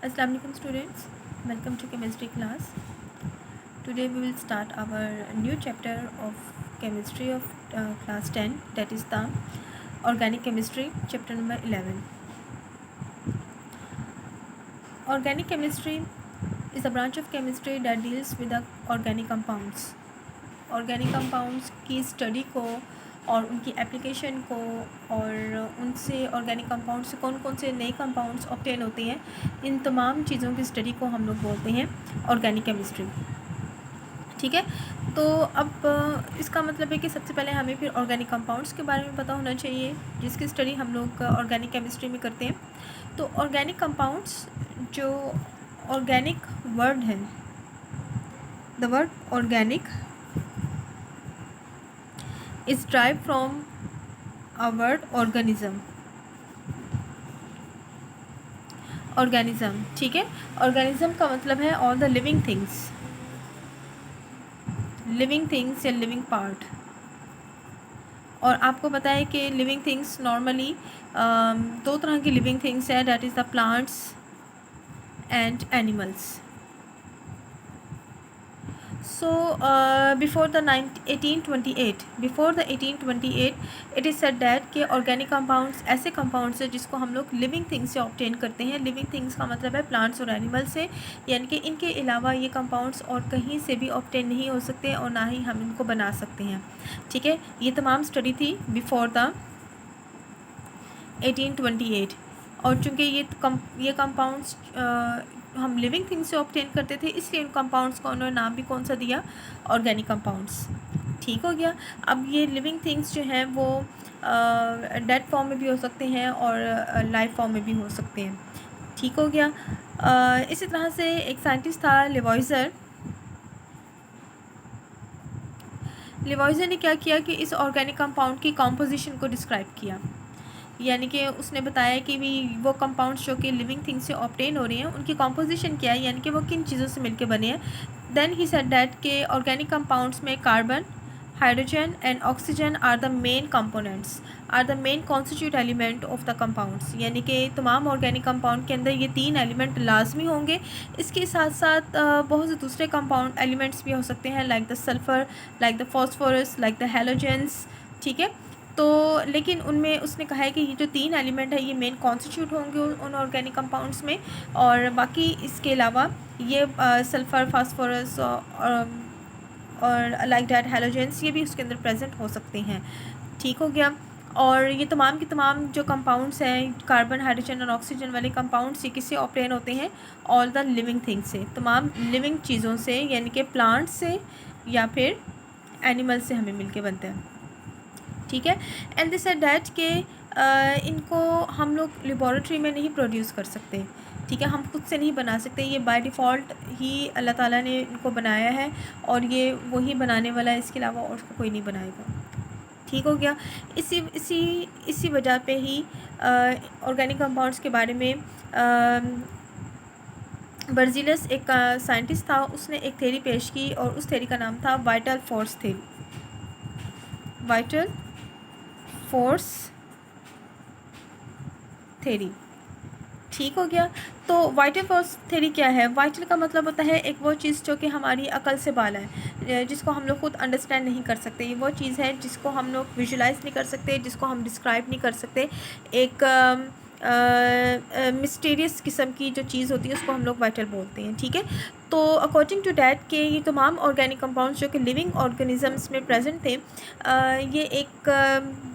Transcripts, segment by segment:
Assalamu alaikum students, welcome to chemistry class. Today we will start our new chapter of chemistry of class 10, that is the organic chemistry, chapter number 11. Organic chemistry is a branch of chemistry that deals with the organic compounds. Organic compounds की study को और उनकी application को और उनसे organic compound से कौन कौन से नए कंपाउंड्स ऑब्टेन होते हैं, इन तमाम चीज़ों की स्टडी को हम लोग बोलते हैं ऑर्गेनिक केमिस्ट्री. ठीक है, तो अब इसका मतलब है कि सबसे पहले हमें फिर ऑर्गेनिक कंपाउंड्स के बारे में पता होना चाहिए, जिसकी स्टडी हम लोग ऑर्गेनिक केमिस्ट्री में करते हैं. तो ऑर्गेनिक कंपाउंड्स, जो ऑर्गेनिक वर्ड है, the word organic is derived from a word organism. organism, ठीक है. organism का मतलब है all the living things या living part. और आपको पता है कि living things normally दो तरह की living things है, that is the plants and animals. So before the 1828, it is said that कि organic compounds ऐसे compounds है जिसको हम लोग living things से obtain करते हैं. living things का मतलब है plants और animals से, यानी कि इनके अलावा ये compounds और कहीं से भी obtain नहीं हो सकते और ना ही हम इनको बना सकते हैं. ठीक है, ये तमाम स्टडी थी before the 1828. और चूँकि ये कंपाउंड्स हम लिविंग थिंग्स से ऑब्टेन करते थे, इसलिए उन कंपाउंड्स को उन्होंने नाम भी कौन सा दिया, ऑर्गेनिक कंपाउंड्स. ठीक हो गया. अब ये लिविंग थिंग्स जो हैं वो डेड फॉर्म में भी हो सकते हैं और लाइव फॉर्म में भी हो सकते हैं. ठीक हो गया. इसी तरह से एक साइंटिस्ट था लिवॉइजर ने क्या किया कि इस ऑर्गेनिक कंपाउंड की कॉम्पोजिशन को डिस्क्राइब किया, यानी कि उसने बताया कि भी वो कंपाउंड्स जो कि लिविंग थिंग्स से ऑब्टेन हो रहे हैं उनकी कॉम्पोजिशन क्या है, यानी कि वो किन चीज़ों से मिलके बने हैं. देन ही सेड दैट के ऑर्गेनिक कंपाउंड्स में carbon, hydrogen and oxygen are the main components, are the main constitute element of the compounds. यानी कि तमाम ऑर्गेनिक कंपाउंड के अंदर ये तीन एलिमेंट लाजमी होंगे. इसके साथ साथ बहुत से दूसरे कंपाउंड एलिमेंट्स भी हो सकते हैं, like the sulphur, like the phosphorus, like the halogens. ठीक है, तो लेकिन उनमें उसने कहा है कि ये जो तीन एलिमेंट है ये मेन कॉन्स्टिट्यूट होंगे उन ऑर्गेनिक कंपाउंड्स में, और बाकी इसके अलावा ये सल्फ़र, फास्फोरस और लाइक डैट हैलोजेंस ये भी उसके अंदर प्रेजेंट हो सकते हैं. ठीक हो गया. और ये तमाम के तमाम जो कंपाउंड्स हैं, कार्बन, हाइड्रोजन और ऑक्सीजन वाले कंपाउंड्स, ये किससे ऑब्टेन होते हैं, ऑल द लिविंग थिंग्स से, तमाम लिविंग चीज़ों से, यानी कि प्लांट से या फिर एनिमल से हमें मिलके बनते हैं. ठीक है. एंड दिस एट डैट के इनको हम लोग लेबॉरेटरी में नहीं प्रोड्यूस कर सकते. ठीक है, हम खुद से नहीं बना सकते, ये बाय डिफ़ॉल्ट ही अल्लाह ताला ने इनको बनाया है और ये वही बनाने वाला है, इसके अलावा और कोई नहीं बनाएगा. ठीक हो गया. इसी वजह पे ही ऑर्गेनिक कंपाउंड्स के बारे में बर्ज़िलस एक साइंटिस्ट था, उसने एक थ्योरी पेश की और उस थ्योरी का नाम था vital force theory. Vital force theory. ठीक हो गया. तो वाइटल फोर्स थ्योरी क्या है? वाइटल का मतलब होता है एक वो चीज़ जो कि हमारी अकल से बाला है, जिसको हम लोग खुद अंडरस्टैंड नहीं कर सकते. ये वो चीज़ है जिसको हम लोग विजुलाइज नहीं कर सकते, जिसको हम डिस्क्राइब नहीं कर सकते. एक मिस्टीरियस किस्म की जो चीज़ होती है उसको हम लोग वाइटल बोलते हैं. ठीक है, तो अकॉर्डिंग टू डैट के ये तमाम ऑर्गेनिक कंपाउंड्स जो कि लिविंग ऑर्गेनिजम्स में प्रेजेंट थे, ये एक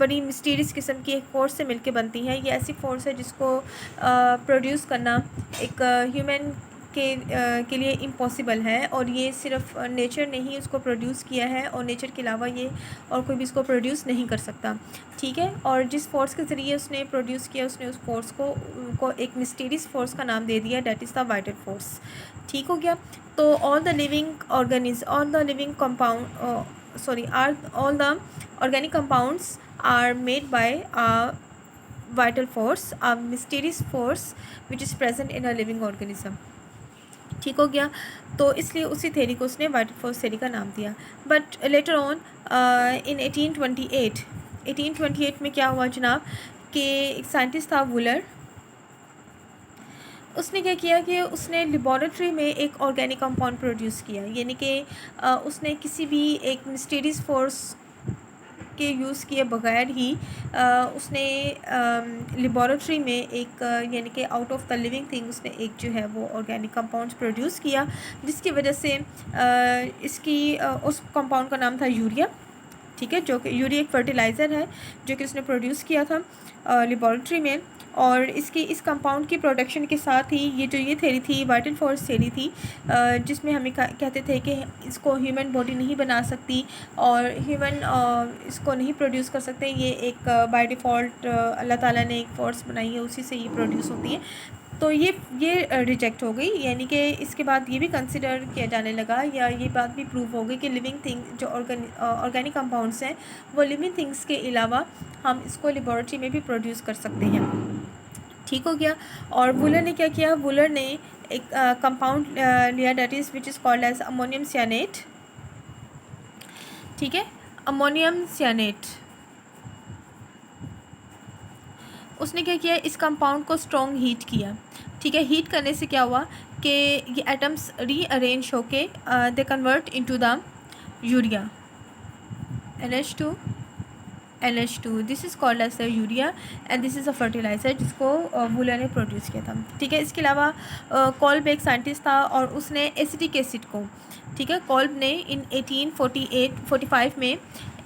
बड़ी मिस्टीरियस किस्म की एक फोर्स से मिलके बनती हैं. ये ऐसी फोर्स है जिसको प्रोड्यूस करना एक ह्यूमन के लिए इम्पॉसिबल है, और ये सिर्फ नेचर ने ही उसको प्रोड्यूस किया है और नेचर के अलावा ये और कोई भी इसको प्रोड्यूस नहीं कर सकता. ठीक है, और जिस फोर्स के ज़रिए उसने प्रोड्यूस किया, उसने उस फोर्स को एक मिस्टीरियस फोर्स का नाम दे दिया, that is the vital force. ठीक हो गया. तो all the living organic compounds are made by a vital force, a mysterious force which is present in a living organism. ठीक हो गया. तो इसलिए उसी थ्योरी को उसने वाइटल फोर्स थ्योरी का नाम दिया. बट लेटर ऑन इन 1828 में क्या हुआ जनाब कि एक साइंटिस्ट था वुलर. उसने क्या किया कि उसने लेबॉरेटरी में एक ऑर्गेनिक कंपाउंड प्रोड्यूस किया, यानी कि उसने किसी भी एक मिस्टीरियस फोर्स के यूज़ किए बगैर ही उसने लेबॉरेटरी में एक यानी कि out of the living thing उसने एक जो है वो ऑर्गेनिक कंपाउंड प्रोड्यूस किया, जिसकी वजह से उस कंपाउंड का नाम था यूरिया। ठीक है, जो कि यूरिया एक फर्टिलाइज़र है जो कि उसने प्रोड्यूस किया था लेबॉरेटरी में। और इस कंपाउंड की प्रोडक्शन के साथ ही ये थ्योरी थी, वाइटल फोर्स थ्योरी थी, जिसमें हमें कहते थे कि इसको ह्यूमन बॉडी नहीं बना सकती और ह्यूमन इसको नहीं प्रोड्यूस कर सकते, ये एक बाय डिफ़ॉल्ट अल्लाह ताला ने एक फोर्स बनाई है, उसी से ये प्रोड्यूस होती है। तो ये रिजेक्ट हो गई, यानी कि इसके बाद ये भी कंसिडर किया जाने लगा, या ये बात भी प्रूव हो गई कि लिविंग थिंग जो ऑर्गेनिक कंपाउंड्स हैं वो लिविंग थिंग्स के अलावा हम इसको लेबॉरेटरी में भी प्रोड्यूस कर सकते हैं। ठीक हो गया। और वुलर ने क्या किया, वुलर ने एक कंपाउंड लिया that is which is called as ammonium cyanate. ठीक है, अमोनियम सियानेट। उसने क्या किया, इस कंपाउंड को स्ट्रॉन्ग हीट किया। ठीक है, हीट करने से क्या हुआ कि ये एटम्स रीअरेंज होके they convert into the urea, NH2 this is called as the urea and this is a fertiliser जिसको वुलर ने प्रोड्यूस किया था। ठीक है, इसके अलावा कॉल्ब एक साइंटिस्ट था और उसने एसिटिक एसिड को, ठीक है, कॉल्ब ने इन 1845 में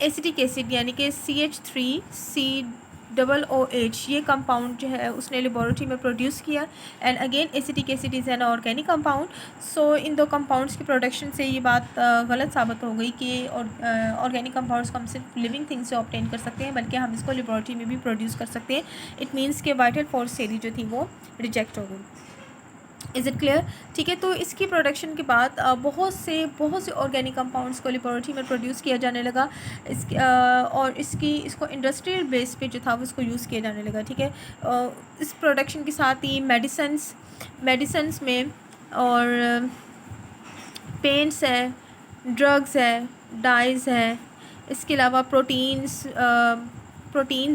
एसिटिक एसिड यानी कि CH3COOH ये कंपाउंड जो है उसने लेबॉरेटरी में प्रोड्यूस किया। And again acetic acid is an organic compound. So इन दो कंपाउंड्स की प्रोडक्शन से ये बात गलत साबित हो गई कि ऑर्गेनिक कंपाउंड्स को हम सिर्फ लिविंग थिंग्स से ऑब्टेन कर सकते हैं, बल्कि हम इसको लेबॉरेटरी में भी प्रोड्यूस कर सकते हैं। इट मीन्स कि वाइटल फोर्स थ्योरी जो थी वो रिजेक्ट हो गई। Is it clear? ठीक है, तो इसकी प्रोडक्शन के बाद बहुत से ऑर्गेनिक कंपाउंड्स को लेबॉरेटरी में प्रोड्यूस किया जाने लगा। और इसको इंडस्ट्रियल बेस पे जो था वो इसको यूज़ किया जाने लगा। ठीक है, इस प्रोडक्शन के साथ ही मेडिसन्स में और पेंट्स है, ड्रग्स है, डाइज़ है, इसके अलावा प्रोटीन्स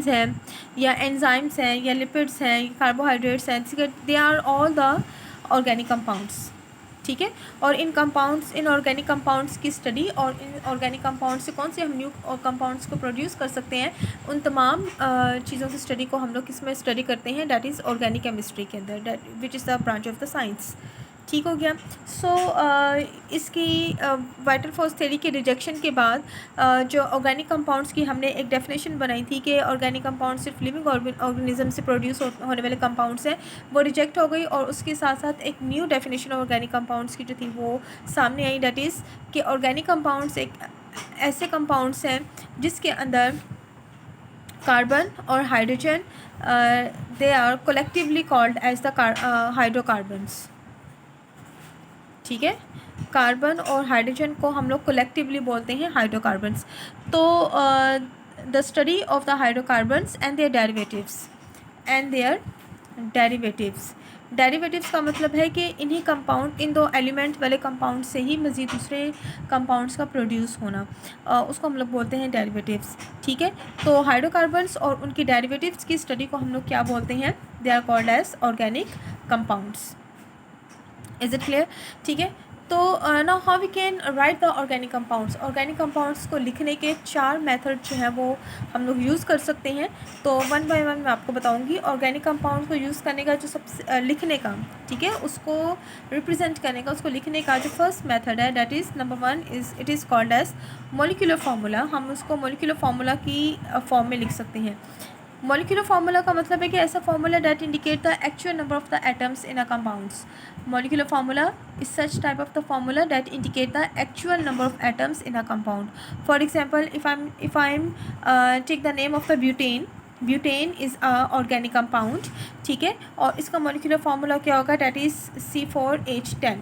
हैं या एंजाइम्स हैं या लिपिड्स हैं, कार्बोहाइड्रेट्स हैं, they are all the organic compounds. ठीक है, और इन ऑर्गेनिक कंपाउंड्स की स्टडी और इन ऑर्गेनिक कंपाउंड्स से कौन से हम न्यू कंपाउंड्स को प्रोड्यूस कर सकते हैं, उन तमाम चीज़ों की स्टडी को हम लोग किस में स्टडी करते हैं, डैट इज़ ऑर्गेनिक केमिस्ट्री के अंदर, which is the branch of the science. ठीक हो गया। सो इसकी वाइटल फोर्स थ्योरी के रिजेक्शन के बाद जो ऑर्गेनिक कंपाउंड्स की हमने एक डेफिनेशन बनाई थी कि ऑर्गेनिक कंपाउंड सिर्फ लिविंग ऑर्गेनिज्म से प्रोड्यूस होने वाले कंपाउंड्स हैं, वो रिजेक्ट हो गई। और उसके साथ साथ एक न्यू डेफिनेशन ऑर्गेनिक कंपाउंड्स की जो थी वो सामने आई, डैट इज़ कि ऑर्गेनिक कंपाउंड्स एक ऐसे कंपाउंड्स हैं जिसके अंदर कार्बन और hydrogen they are collectively called as the hydrocarbons. ठीक है, कार्बन और हाइड्रोजन को हम लोग कलेक्टिवली बोलते हैं हाइड्रोकार्बन्स। तो the study of the hydrocarbons and their derivatives का मतलब है कि इन दो एलिमेंट वाले कंपाउंड से ही मज़ीद दूसरे कंपाउंड्स का प्रोड्यूस होना, उसको हम लोग बोलते हैं डेरिवेटिव्स। ठीक है, तो हाइड्रोकार्बन्स और उनकी डेरिवेटिव्स की स्टडी को हम लोग क्या बोलते हैं, they are called as organic compounds. Is it clear? ठीक है, तो now how we can write the organic compounds को लिखने के 4 मेथड जो हैं वो हम लोग यूज़ कर सकते हैं। तो वन बाय वन मैं आपको बताऊंगी ऑर्गेनिक कंपाउंड्स को यूज़ करने का जो सबसे लिखने का, ठीक है, उसको रिप्रेजेंट करने का, उसको लिखने का जो फर्स्ट मेथड है, that is number 1 it is called as molecular formula. हम उसको मॉलिक्यूलर फार्मूला की फॉर्म में लिख सकते हैं। मॉलिक्यूलर फार्मूला का मतलब है कि ऐसा formula that indicate the actual number of the atoms in a compounds. Molecular formula is such type of the formula that indicate the actual number of atoms in a compound. For example, if I'm take the name of the butane is a organic compound, ठीक है, और इसका molecular formula क्या होगा, that is C4H10।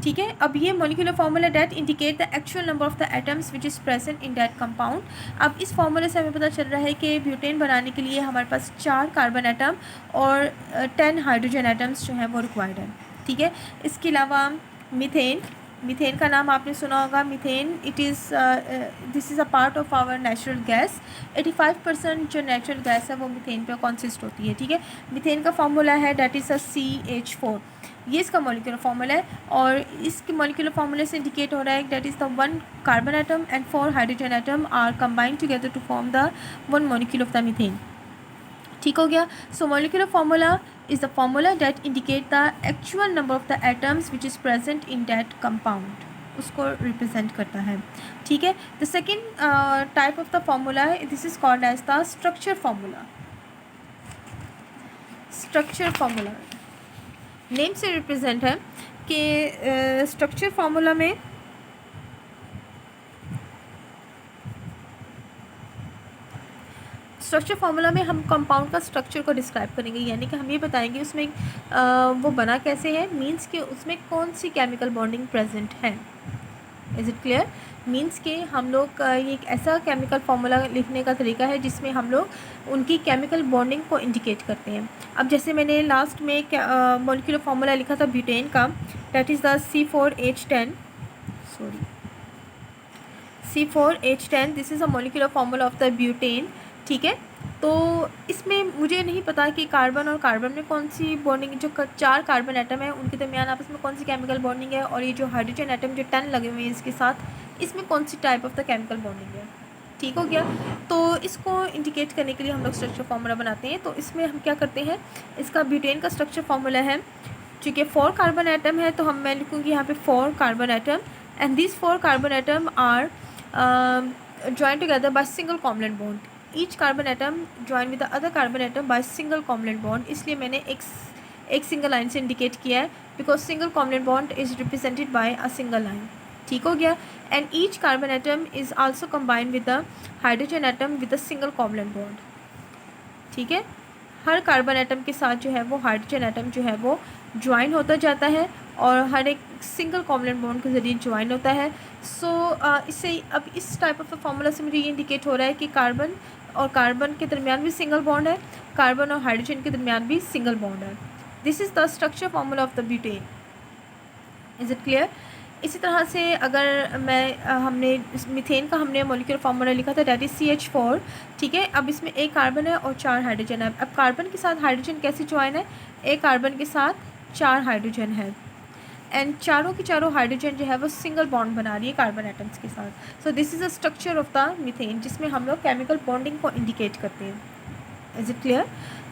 ठीक है, अब ये molecular formula that indicate the actual number of the atoms which is present in that compound. अब इस फार्मूले से हमें पता चल रहा है कि ब्यूटेन बनाने के लिए हमारे पास 4 कार्बन एटम और 10 हाइड्रोजन एटम्स जो हैं वो रिक्वायर्ड है। ठीक है, इसके अलावा मीथेन मीथेन का नाम आपने सुना होगा। Methane this is a part of our natural gas. 85% जो नेचुरल गैस है वो मीथेन पे कंसिस्ट होती है, ठीक है। मीथेन का फार्मूला है डेट इज़ अ CH4, ये इसका मॉलिक्यूलर फार्मूला है। और इसके मॉलिक्यूलर फार्मूले से इंडिकेट हो रहा है that is the 1 carbon atom and 4 hydrogen atom are combined together to form the 1 molecule of the methane. ठीक हो गया। So molecular formula is the formula that indicate the actual number of the atoms which is present in that compound, उसको represent करता है, ठीक है। The second type of the formula this is called as the structure formula. Structure formula name से represent है कि structure formula में structure formula में हम कंपाउंड का स्ट्रक्चर को डिस्क्राइब करेंगे, यानी कि हम ये बताएंगे उसमें वो बना कैसे है, मींस कि उसमें कौन सी केमिकल बॉन्डिंग प्रेजेंट है। Is it clear? मींस कि हम लोग ये एक ऐसा केमिकल फार्मूला लिखने का तरीका है जिसमें हम लोग उनकी केमिकल बॉन्डिंग को इंडिकेट करते हैं। अब जैसे मैंने लास्ट में मॉलिक्यूलर फार्मूला लिखा था ब्यूटेन का, that is the C4H10, sorry C4H10, this is a molecular formula of the butane, ठीक है। तो इसमें मुझे नहीं पता कि कार्बन और कार्बन में कौन सी बॉन्डिंग, जो 4 कार्बन एटम है उनके दरमियान आपस में कौन सी केमिकल बॉन्डिंग है, और ये जो हाइड्रोजन एटम जो 10 लगे हुए हैं इसके साथ, इसमें कौन सी type of the chemical bonding है। ठीक हो गया। तो इसको इंडिकेट करने के लिए हम लोग स्ट्रक्चर फार्मूला बनाते हैं। तो इसमें हम क्या करते हैं, इसका ब्यूटेन का स्ट्रक्चर फार्मूला है, चूँकि 4 कार्बन एटम है तो मैं लिखूँगी यहाँ पे 4 carbon atom, and this 4 carbon atom are joined together by single covalent bond. Each carbon atom joined with the other carbon atom by single covalent bond. इसलिए मैंने एक सिंगल लाइन से इंडिकेट किया है, because single covalent bond is represented by a single line. ठीक हो गया। And each carbon atom is also combined with the hydrogen atom with a single covalent bond. ठीक है। हर कार्बन एटम के साथ जो है वो हाइड्रोजन एटम जो है वो ज्वाइन होता जाता है और हर एक सिंगल कोवलेंट बॉन्ड के ज़रिए ज्वाइन होता है। सो इससे अब इस टाइप ऑफ फार्मूला से मुझे ये इंडिकेट हो रहा है कि कार्बन और कार्बन के दरमियान भी सिंगल बॉन्ड है, कार्बन और हाइड्रोजन के दरमियान भी सिंगल बॉन्ड है। This is the structure formula of the butane. Is it clear? इसी तरह से अगर हमने मीथेन का हमने मॉलिक्यूलर फार्मूला लिखा था डेट इज़ CH4, ठीक है। अब इसमें एक कार्बन है और 4 हाइड्रोजन है। अब कार्बन के साथ हाइड्रोजन कैसे ज्वाइन है, एक कार्बन के साथ 4 हाइड्रोजन है, एंड चारों की चारों हाइड्रोजन जो है वो सिंगल बॉन्ड बना रही है कार्बन एटम्स के साथ। सो this is a structure of the methane जिसमें हम लोग केमिकल बॉन्डिंग को इंडिकेट करते हैं। Is it clear?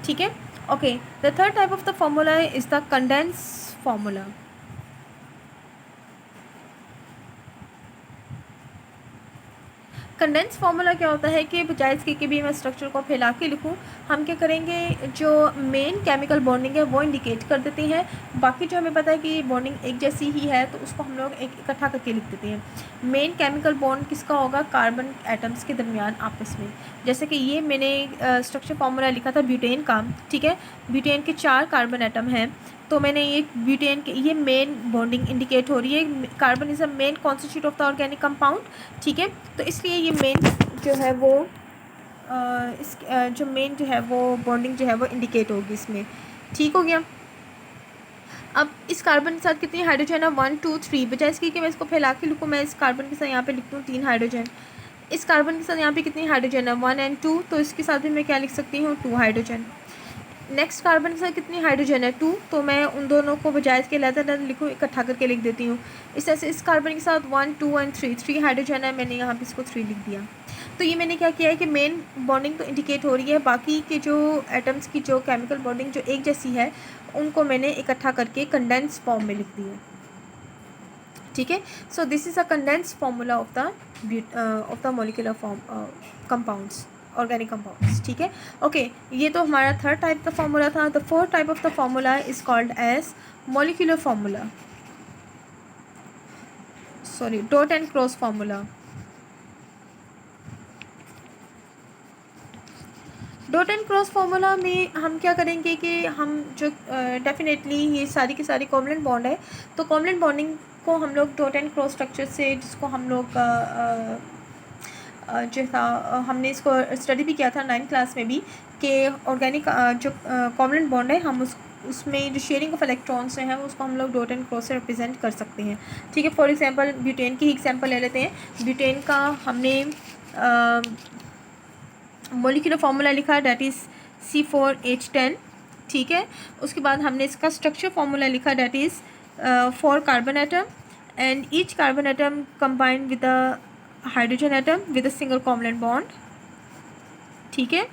ठीक है, okay. The third type of the formula is the condense formula. Condense formula क्या होता है कि बजाय इसके कि भी मैं स्ट्रक्चर को फैला के लिखूँ, हम क्या करेंगे, जो मेन केमिकल बॉन्डिंग है वो इंडिकेट कर देते हैं, बाकी जो हमें पता है कि बॉन्डिंग एक जैसी ही है तो उसको हम लोग एक इकट्ठा करके लिख देते हैं। मेन केमिकल बॉन्ड किसका होगा, कार्बन एटम्स के दरमियान आपस में। जैसे कि ये मैंने स्ट्रक्चर फार्मूला लिखा था ब्यूटेन का, ठीक है। ब्यूटेन के 4 कार्बन एटम हैं, तो मैंने ये ब्यूटेन के ये मेन बॉन्डिंग इंडिकेट हो रही है। Carbon is a main constitute of the organic compound, ठीक है। तो इसलिए ये मेन जो है वो जो मेन जो है वो बॉन्डिंग जो है वो इंडिकेट होगी इसमें। ठीक हो गया। अब इस कार्बन के साथ कितनी हाइड्रोजन है, 1 2 3। बजाय इसकी कि मैं इसको फैला के लिखूँ, मैं इस कार्बन के साथ यहाँ पे लिख दूँ 3 हाइड्रोजन। इस कार्बन के साथ यहाँ पे कितनी हाइड्रोजन है, 1 और 2, तो इसके साथ भी मैं क्या लिख सकती हूँ, 2 हाइड्रोजन। नेक्स्ट कार्बन के साथ कितनी हाइड्रोजन है, 2, तो मैं उन दोनों को बजाय इसके अलग लिखूँ, इकट्ठा करके लिख देती हूँ। इस तरह से इस कार्बन के साथ 1 2 और 3 हाइड्रोजन है, मैंने यहाँ पे इसको 3 लिख दिया। तो ये मैंने क्या किया है कि मेन बॉन्डिंग तो इंडिकेट हो रही है, बाकी के जो एटम्स की जो केमिकल बॉन्डिंग जो एक जैसी है उनको मैंने इकट्ठा करके कंडेंस फॉर्म में लिख दिया। ठीक है। So this is a condense formula of the molecular form compounds, organic compounds. ठीक है, ओके। ये तो हमारा थर्ड टाइप का फार्मूला था। The fourth type of the formula is called as molecular formula, sorry dot and cross formula. Dot and cross formula में हम क्या करेंगे कि हम जो डेफिनेटली ये सारी की सारी कोवलेंट बॉन्ड है, तो कोवलेंट बॉन्डिंग को हम लोग डॉट एंड क्रॉस स्ट्रक्चर से, जिसको हम लोग जो था हमने इसको स्टडी भी किया था 9th क्लास में भी, कि ऑर्गेनिक जो कोवलेंट बॉन्ड है हम उसमें जो शेयरिंग ऑफ इलेक्ट्रॉन्स हैं उसको हम लोग डॉट एंड क्रॉस से रिप्रेजेंट कर सकते हैं। ठीक है, फॉर एग्जांपल ब्यूटेन की एग्जांपल ले लेते हैं। ब्यूटेन का हमने मॉलिक्यूलर फार्मूला लिखा, डैट इज़ C4H10। ठीक है, उसके बाद हमने इसका स्ट्रक्चर फार्मूला लिखा, that is 4 carbon atom and each carbon atom combined with a hydrogen atom with a single covalent bond. ठीक है,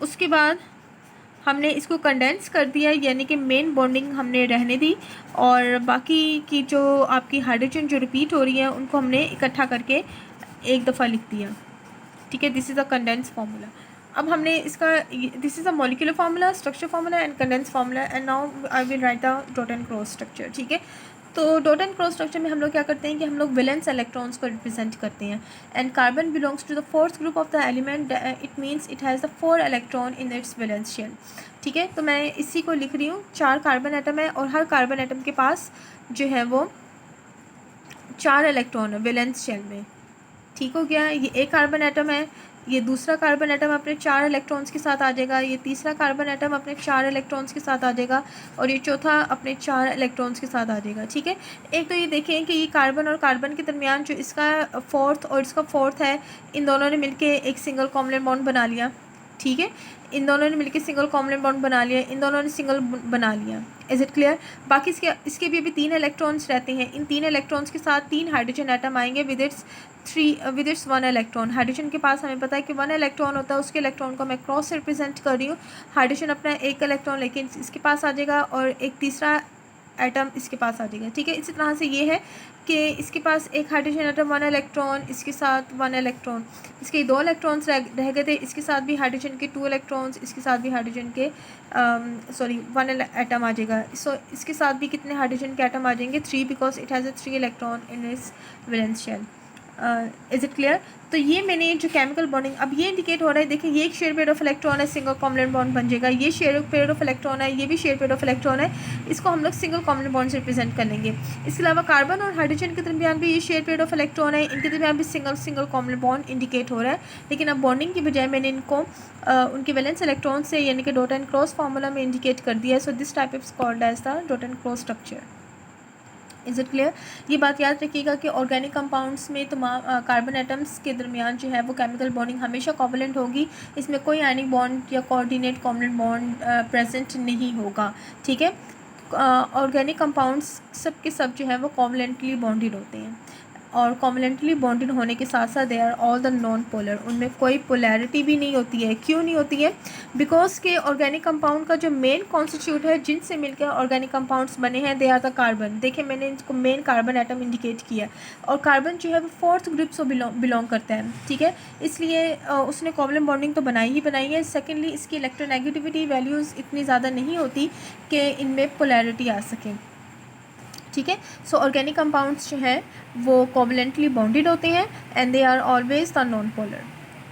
उसके बाद हमने इसको कंडेंस कर दिया, यानी कि मेन बॉन्डिंग हमने रहने दी और बाकी की जो आपकी हाइड्रोजन जो रिपीट हो रही है उनको हमने इकट्ठा करके एक दफ़ा लिख दिया। ठीक है, this is a condense formula. अब हमने इसका, this is a molecular formula, structure formula and condense formula and now I will write the dot and cross structure. ठीक है, तो डॉट एंड क्रॉस स्ट्रक्चर में हम लोग क्या करते हैं कि हम लोग वैलेंस इलेक्ट्रॉन्स को रिप्रेजेंट करते हैं and carbon belongs to the fourth group of the element, it means it has the 4 electron in its valence shell. ठीक है, तो मैं इसी को लिख रही हूँ, 4 कार्बन एटम है और हर कार्बन एटम के पास जो है वो 4 इलेक्ट्रॉन है वैलेंस शेल में। ठीक हो गया, ये एक कार्बन एटम है, ये दूसरा कार्बन एटम अपने 4 इलेक्ट्रॉन्स के साथ आ जाएगा, ये तीसरा कार्बन एटम अपने 4 इलेक्ट्रॉन्स के साथ आ जाएगा और ये चौथा अपने 4 इलेक्ट्रॉन्स के साथ आ जाएगा। ठीक है, एक तो ये देखें कि ये कार्बन और कार्बन के दरमियान जो इसका फोर्थ और इसका फोर्थ है, इन दोनों ने मिलके एक सिंगल कोवलेंट बॉन्ड बना लिया। ठीक है, इन दोनों ने मिलकर सिंगल कोवलेंट बॉन्ड बना लिया, इन दोनों ने सिंगल बना लिया। Is it clear? बाकी इसके भी अभी 3 इलेक्ट्रॉन्स रहते हैं, इन 3 इलेक्ट्रॉन्स के साथ 3 हाइड्रोजन एटम आएंगे विद इट्स 1 इलेक्ट्रॉन। हाइड्रोजन के पास हमें पता है कि 1 इलेक्ट्रॉन होता है, उसके इलेक्ट्रॉन को मैं क्रॉस से रिप्रेजेंट कर रही हूँ। हाइड्रोजन अपना 1 इलेक्ट्रॉन लेकिन इसके पास आ जाएगा और एक तीसरा एटम इसके पास आ जाएगा। ठीक है, इसी तरह से ये है कि इसके पास एक हाइड्रोजन एटम 1 इलेक्ट्रॉन, इसके साथ 1 इलेक्ट्रॉन, इसके 2 इलेक्ट्रॉन्स रह गए थे, इसके साथ भी हाइड्रोजन के 2 इलेक्ट्रॉन्स, इसके साथ भी हाइड्रोजन के 1 एटम आ जाएगा। सो इसके साथ भी कितने हाइड्रोजन के एटम आ जाएंगे? 3, because it has a 3 electron in its valence shell. Is it clear? तो ये मैंने जो केमिकल बॉन्डिंग अब ये इंडिकेट हो रहा है, देखिए ये एक शेयर पेयर ऑफ इलेक्ट्रॉन है, सिंगल कोवलेंट बॉन्ड बन जाएगा। ये शेयर पेयर ऑफ इलेक्ट्रॉन है, ये भी शेयर पेयर ऑफ इलेक्ट्रॉन है, इसको हम लोग सिंगल कोवलेंट बॉन्ड से रिप्रेजेंट कर लेंगे। इसके अलावा कार्बन और हाइड्रोजन के दरमियान भी ये शेयर पेयर ऑफ इलेक्ट्रॉन है, इनके दरमियान भी सिंगल कोवलेंट बॉन्ड इंडिकेट हो रहा है। लेकिन अब बॉन्डिंग की बजाय मैंने इनको उनके वैलेंस इलेक्ट्रॉन से यानी कि डॉट एंड क्रॉस फार्मूला में इंडिकेट कर दिया है। So this type is called as the dot and cross structure. Is it clear? ये बात याद रखिएगा कि ऑर्गेनिक कंपाउंड्स में तमाम कार्बन एटम्स के दरमियान जो है वो केमिकल बॉन्डिंग हमेशा कोवलेंट होगी, इसमें कोई आयनिक बॉन्ड या कोऑर्डिनेट कोवलेंट बॉन्ड प्रेजेंट नहीं होगा। ठीक है, ऑर्गेनिक कंपाउंड्स सब के सब जो है वो कोवलेंटली बॉन्डेड होते हैं और कोवलेंटली बॉन्डेड होने के साथ साथ they are all the non polar, उनमें कोई पोलैरिटी भी नहीं होती है। क्यों नहीं होती है? बिकॉज के ऑर्गेनिक कंपाउंड का जो मेन कॉन्स्टिट्यूट है जिनसे मिलकर ऑर्गेनिक कंपाउंड्स बने हैं, दे आर द कार्बन। देखिए मैंने इसको मेन कार्बन एटम इंडिकेट किया और कार्बन जो है वो 4th ग्रुप से बिलोंग करता है। ठीक है, इसलिए उसने कोवलेंट बॉन्डिंग तो बनाई ही बनाई है। सेकेंडली इसकी इलेक्ट्रोनेगेटिविटी वैल्यूज़ इतनी ज़्यादा नहीं होती कि इनमें पोलैरिटी आ सके। ठीक है, सो ऑर्गेनिक कंपाउंड्स जो हैं वो कोवलेंटली बॉन्डेड होते हैं and they are always the non polar.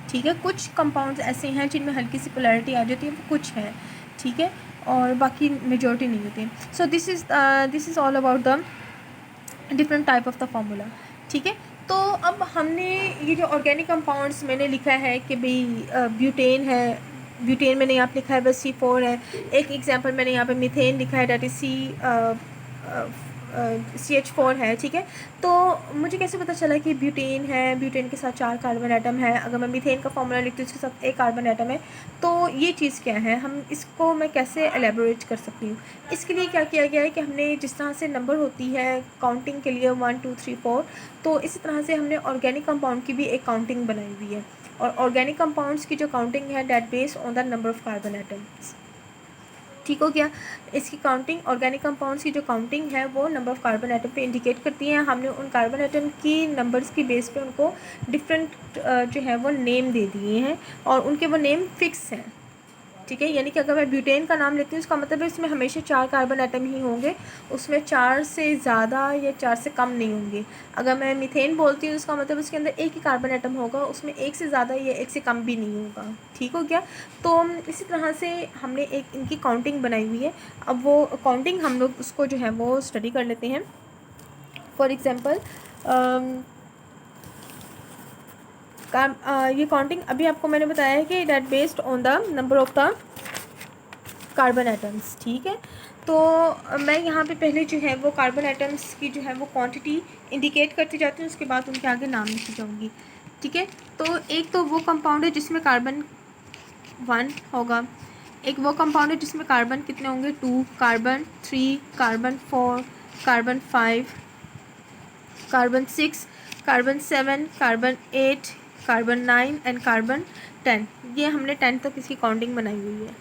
ठीक है, कुछ कंपाउंड्स ऐसे हैं जिनमें हल्की सी पोलैरिटी आ जाती है, वो कुछ हैं। ठीक है, और बाकी मेजॉरिटी नहीं होती। सो this is all about the different type of the formula. ठीक है, तो अब हमने ये जो ऑर्गेनिक कंपाउंड्स मैंने लिखा है कि भाई ब्यूटेन है, ब्यूटेन मैंने यहाँ पे लिखा है बस C4 है। एक एग्जांपल मैंने यहाँ पे मीथेन लिखा है, डैट इज़ CH4 है। ठीक है, तो मुझे कैसे पता चला कि ब्यूटेन है, ब्यूटेन के साथ 4 कार्बन एटम है। अगर मैं मीथेन का फॉर्मूला लिखती हूँ उसके साथ 1 कार्बन एटम है, तो ये चीज़ क्या है, हम इसको मैं कैसे एलेबोरेट कर सकती हूँ? इसके लिए क्या किया गया है कि हमने जिस तरह से नंबर होती है काउंटिंग के लिए 1 2 3 4, तो इसी तरह से हमने ऑर्गेनिक कंपाउंड की भी एक काउंटिंग बनाई हुई है और ऑर्गेनिक कंपाउंड्स की जो काउंटिंग है that based on the number of carbon atoms. ठीक हो गया, इसकी काउंटिंग ऑर्गेनिक कंपाउंड्स की जो काउंटिंग है वो नंबर ऑफ़ कार्बन एटम पे इंडिकेट करती हैं। हमने उन कार्बन एटम की नंबर्स की बेस पे उनको डिफरेंट जो है वो नेम दे दिए हैं और उनके वो नेम फिक्स हैं। ठीक है, यानी कि अगर मैं ब्यूटेन का नाम लेती हूँ उसका मतलब है इसमें हमेशा 4 कार्बन एटम ही होंगे, उसमें 4 से ज़्यादा या 4 से कम नहीं होंगे। अगर मैं मीथेन बोलती हूँ उसका मतलब उसके अंदर 1 ही कार्बन एटम होगा, उसमें 1 से ज़्यादा या 1 से कम भी नहीं होगा। ठीक हो गया, तो इसी तरह से हमने एक इनकी काउंटिंग बनाई हुई है। अब वो काउंटिंग हम लोग उसको जो है वो स्टडी कर लेते हैं। फॉर एग्ज़ाम्पल ये काउंटिंग अभी आपको मैंने बताया है कि that based on the number of the carbon atoms. ठीक है, तो मैं यहाँ पे पहले जो है वो कार्बन एटम्स की जो है वो क्वांटिटी इंडिकेट करती जाती हूँ, उसके बाद उनके आगे नाम लिखी जाऊँगी। ठीक है, तो एक तो वो कंपाउंड है जिसमें कार्बन 1 होगा, एक वो कंपाउंड है जिसमें कार्बन कितने होंगे 2, carbon 3, carbon 4, carbon 5, carbon 6, carbon 7, carbon 8, carbon 9 and carbon 10। ये हमने 10 तक इसकी काउंटिंग बनाई हुई है।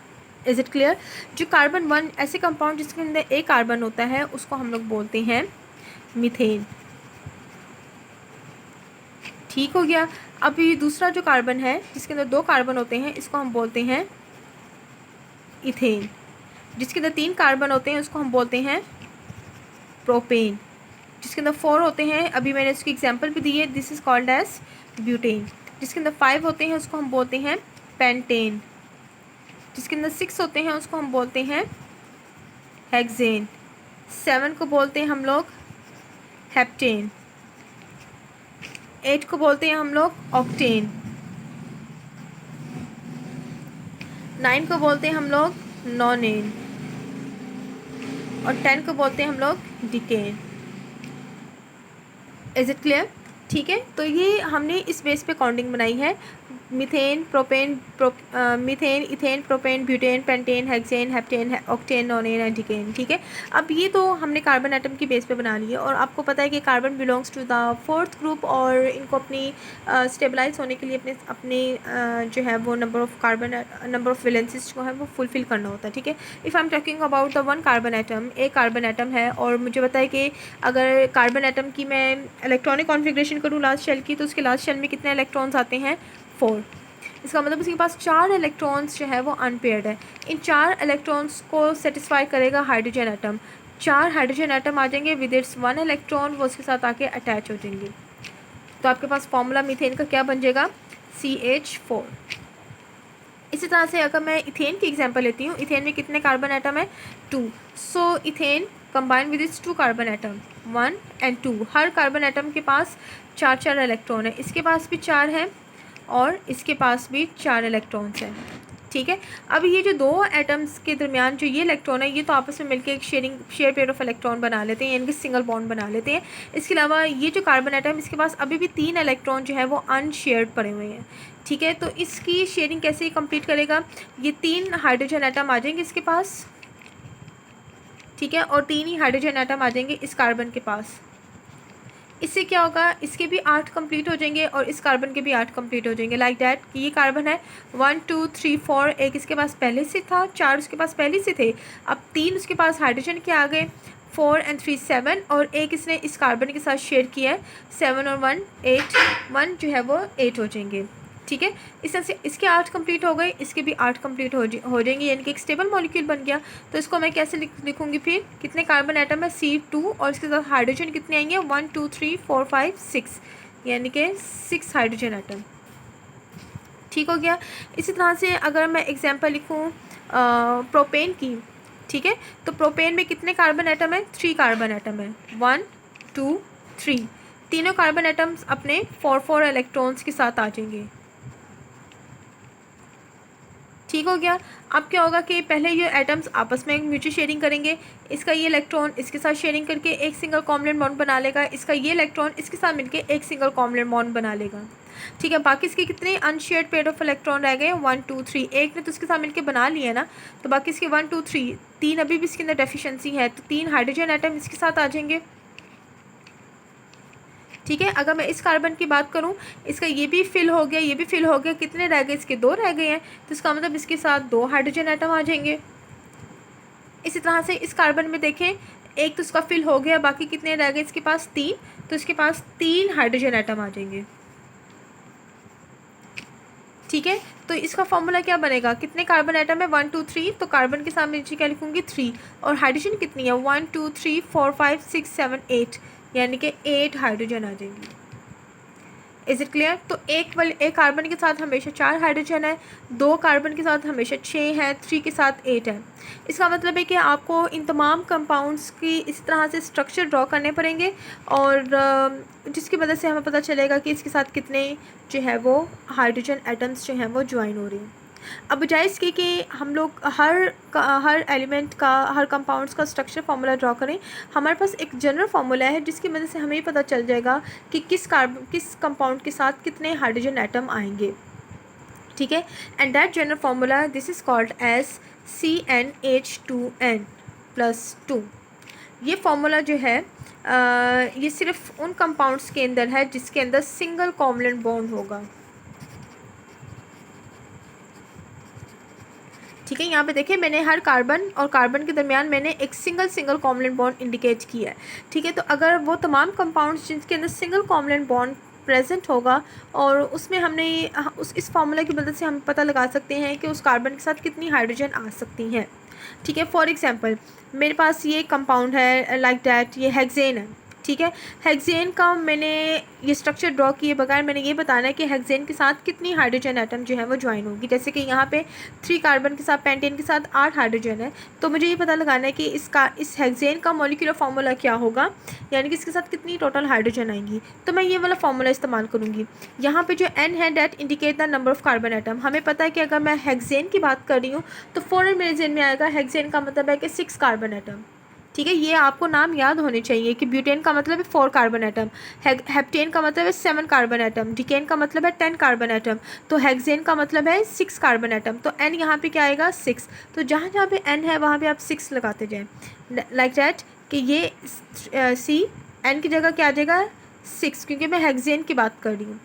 Is it clear? जो कार्बन 1 ऐसे कंपाउंड जिसके अंदर एक कार्बन होता है उसको हम लोग बोलते हैं मीथेन। ठीक हो गया। अब ये दूसरा जो कार्बन है जिसके अंदर 2 कार्बन होते हैं इसको हम बोलते हैं इथेन। जिसके अंदर 3 कार्बन होते हैं उसको हम बोलते हैं प्रोपेन। जिसके अंदर 4 होते हैं, अभी मैंने इसकी एग्जांपल भी दी है, this is called as butane. जिसके अंदर 5 होते हैं उसको हम बोलते हैं पेंटेन। जिसके अंदर 6 होते हैं उसको हम बोलते हैं हेक्सेन। 7 को बोलते हैं हम लोग हेप्टेन। 8 को बोलते हैं हम लोग ऑक्टेन। 9 को बोलते हैं हम लोग नॉनेन। और 10 को बोलते हैं हम लोग डिकेन। Is it clear? ठीक है, तो ये हमने इस बेस पे काउंटिंग बनाई है, methane, propane, methane, ethane, propane, butane, pentane, hexane, heptane, octane, nonane and decane. ठीक है, अब ये तो हमने कार्बन एटम की बेस पे बना ली है, और आपको पता है कि carbon belongs to the 4th group, और इनको अपनी स्टेबलाइज होने के लिए अपने जो है वो नंबर ऑफ वैलेंसीज जो है वो फुलफिल करना होता है। ठीक है, if I am talking about the 1 carbon atom, एक कार्बन एटम है, और मुझे पता है कि अगर कार्बन एटम की मैं इलेक्ट्रॉनिक कॉन्फ़िगरेशन करूँ लास्ट शेल की, तो उसके लास्ट शेल में कितने इलेक्ट्रॉन्स आते हैं 4। इसका मतलब उसके पास 4 इलेक्ट्रॉन्स जो है वो अनपेयर्ड है। इन 4 इलेक्ट्रॉन्स को सेटिस्फाई करेगा हाइड्रोजन एटम। 4 हाइड्रोजन एटम आ जाएंगे विद इट्स 1 इलेक्ट्रॉन, वो उसके साथ आके अटैच हो जाएंगे। तो आपके पास फॉर्मूला मीथेन का क्या बन जाएगा, CH4। इसी तरह से अगर मैं इथेन की एग्जांपल लेती हूँ, इथेन में कितने कार्बन एटम है 2। So ethane combine with its 2 carbon atom 1 and 2। हर कार्बन एटम के पास 4 इलेक्ट्रॉन है, इसके पास भी 4 है और इसके पास भी 4 इलेक्ट्रॉन्स हैं। ठीक है, अब ये जो 2 एटम्स के दरमियान जो ये इलेक्ट्रॉन है, ये तो आपस में मिलकर एक शेयर पेयर ऑफ इलेक्ट्रॉन बना लेते हैं, यानी कि सिंगल बॉन्ड बना लेते हैं। इसके अलावा ये जो कार्बन एटम, इसके पास अभी भी 3 इलेक्ट्रॉन जो है वो अनशेयर्ड पड़े हुए हैं। ठीक है, तो इसकी शेयरिंग कैसे कंप्लीट करेगा, ये 3 हाइड्रोजन एटम आ जाएंगे इसके पास। ठीक है, और 3 ही हाइड्रोजन एटम आ जाएंगे इस कार्बन के पास। इससे क्या होगा, इसके भी 8 कंप्लीट हो जाएंगे और इस कार्बन के भी 8 कंप्लीट हो जाएंगे। लाइक दैट कि ये कार्बन है 1 2 3 4, एक इसके पास पहले से था, 4 उसके पास पहले से थे, अब 3 उसके पास हाइड्रोजन के आ गए, 4 एंड 3 7, और एक इसने इस कार्बन के साथ शेयर किया है 7 और 1 8, 1 जो है वो 8 हो जाएंगे। ठीक है, इस तरह से इसके 8 कंप्लीट हो गए, इसके भी 8 कंप्लीट हो जाएंगे, यानी कि एक स्टेबल मॉलिक्यूल बन गया। तो इसको मैं कैसे लिखूंगी फिर, कितने कार्बन एटम है C2, और इसके साथ हाइड्रोजन कितने आएंगे 1 2 3 4 5 6, यानी कि 6 हाइड्रोजन एटम। ठीक हो गया। इसी तरह से अगर मैं एग्जांपल लिखूँ प्रोपेन की, ठीक है, तो प्रोपेन में कितने कार्बन एटम है 3 कार्बन एटम है 1 2 3। तीनों कार्बन एटम्स अपने 4 इलेक्ट्रॉन्स के साथ आ जाएंगे। ठीक हो गया। अब क्या होगा कि पहले ये एटम्स आपस में म्यूचुअल शेयरिंग करेंगे, इसका ये इलेक्ट्रॉन इसके साथ शेयरिंग करके एक सिंगल कॉवलेंट बॉन्ड बना लेगा, इसका ये इलेक्ट्रॉन इसके साथ मिलके एक सिंगल कॉवलेंट बॉन्ड बना लेगा। ठीक है, बाकी इसके कितने अनशेयर्ड पेयर ऑफ इलेक्ट्रॉन रह गए 1 2 3। एक ने तो इसके साथ मिलके बना लिया ना, तो बाकी इसके 1 2 3 3 अभी भी इसके अंदर डेफिशिएंसी है, तो 3 हाइड्रोजन एटम इसके साथ आ जाएंगे। ठीक है, अगर मैं इस कार्बन की बात करूं, इसका ये भी फिल हो गया, ये भी फिल हो गया, कितने रह गए, इसके 2 रह गए हैं, तो इसका मतलब इसके साथ 2 हाइड्रोजन एटम आ जाएंगे। इसी तरह से इस कार्बन में देखें, एक तो इसका फिल हो गया, बाकी कितने रह गए इसके पास 3, तो इसके पास 3 हाइड्रोजन एटम आ जाएंगे। ठीक है, तो इसका फॉर्मूला क्या बनेगा, कितने कार्बन एटम है 1 2 3, तो कार्बन के सामने नीचे क्या लिखूंगी 3, और हाइड्रोजन कितनी है 1 2 3 4 5 6 7 8, यानी कि 8 हाइड्रोजन आ जाएंगी। Is it clear? तो एक कार्बन के साथ हमेशा 4 हाइड्रोजन है, 2 कार्बन के साथ हमेशा 6 है, 3 के साथ 8 है। इसका मतलब है कि आपको इन तमाम कंपाउंड्स की इस तरह से स्ट्रक्चर ड्रॉ करने पड़ेंगे, और जिसकी वजह से हमें पता चलेगा कि इसके साथ कितने जो है वो हाइड्रोजन एटम्स जो हैं वो ज्वाइन हो रही हैं। अब बजाय इसके कि हम लोग हर एलिमेंट का, हर कंपाउंड्स का स्ट्रक्चर फार्मूला ड्रॉ करें, हमारे पास एक जनरल फार्मूला है जिसकी मदद से हमें पता चल जाएगा कि किस कंपाउंड के साथ कितने हाइड्रोजन एटम आएंगे, ठीक है। And that general formula this is called as CnH2n+2। ये फार्मूला जो है ये सिर्फ उन कंपाउंड्स के अंदर है जिसके अंदर सिंगल कोवलेंट बॉन्ड होगा, ठीक है। यहाँ पे देखिए मैंने हर कार्बन और कार्बन के दरमियान मैंने एक सिंगल कोवलेंट बॉन्ड इंडिकेट किया है, ठीक है। तो अगर वो तमाम कंपाउंड्स जिनके अंदर सिंगल कोवलेंट बॉन्ड प्रेजेंट होगा और उसमें हमने इस फार्मूला की मदद से हम पता लगा सकते हैं कि उस कार्बन के साथ कितनी हाइड्रोजन आ सकती हैं, ठीक है। फॉर एग्जांपल मेरे पास ये कंपाउंड है लाइक दैट, ये हेक्सेन है, ठीक है। हेक्सेन का मैंने ये स्ट्रक्चर ड्रॉ किए बगैर मैंने ये बताना है कि हेक्सेन के साथ कितनी हाइड्रोजन एटम जो है वो ज्वाइन होगी। जैसे कि यहाँ पे 3 कार्बन के साथ, पेंटेन के साथ 8 हाइड्रोजन है, तो मुझे ये पता लगाना है कि इस हेक्सेन का मॉलिक्यूलर फार्मूला क्या होगा, यानी कि इसके साथ कितनी टोटल हाइड्रोजन आएंगी। तो मैं ये वाला फार्मूला इस्तेमाल करूँगी। यहाँ पर जो N है that indicate the number of carbon atom. हमें पता है कि अगर मैं हेक्सेन की बात कर रही हूँ तो फ़ौरन मेरे ज़हन में आएगा हेक्सेन का मतलब है कि 6 कार्बन एटम, ठीक है। ये आपको नाम याद होने चाहिए कि ब्यूटेन का मतलब है 4 कार्बन एटम, हेप्टेन का मतलब है 7 कार्बन एटम, डिकेन का मतलब है 10 कार्बन एटम, तो हेक्सेन का मतलब है 6 कार्बन एटम। तो एन यहाँ पे क्या आएगा 6, तो जहाँ जहाँ पे एन है वहाँ पे आप 6 लगाते जाएं लाइक दैट कि ये सी एन की जगह क्या आ जाएगा 6, क्योंकि मैं हेक्सेन की बात कर रही हूँ।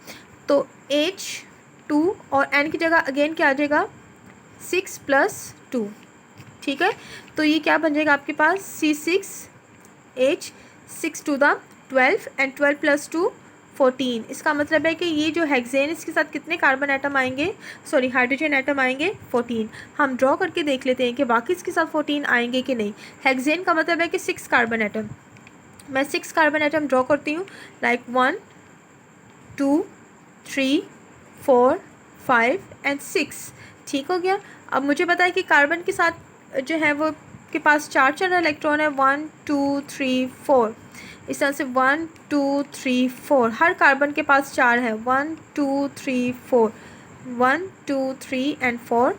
तो H2 और एन की जगह अगेन क्या आ जाएगा 6+2, ठीक है। तो ये क्या बन जाएगा आपके पास C6H, 6 to the 12 एंड 12+2 14। इसका मतलब है कि ये जो हेक्सेन इसके साथ कितने कार्बन एटम आएंगे, सॉरी हाइड्रोजन एटम आएंगे 14। हम ड्रॉ करके देख लेते हैं कि बाकी इसके साथ 14 आएंगे कि नहीं। हेक्सेन का मतलब है कि 6 कार्बन एटम, मैं 6 कार्बन एटम ड्रॉ करती हूँ लाइक 1 2 3 4 5 एंड 6, ठीक हो गया। अब मुझे पता है कि कार्बन के साथ जो है वो के पास 4 इलेक्ट्रॉन है, 1 2 3 4, इस तरह से 1 2 3 4, हर कार्बन के पास 4 है, 1 2 3 4, 1 2 3 एंड 4।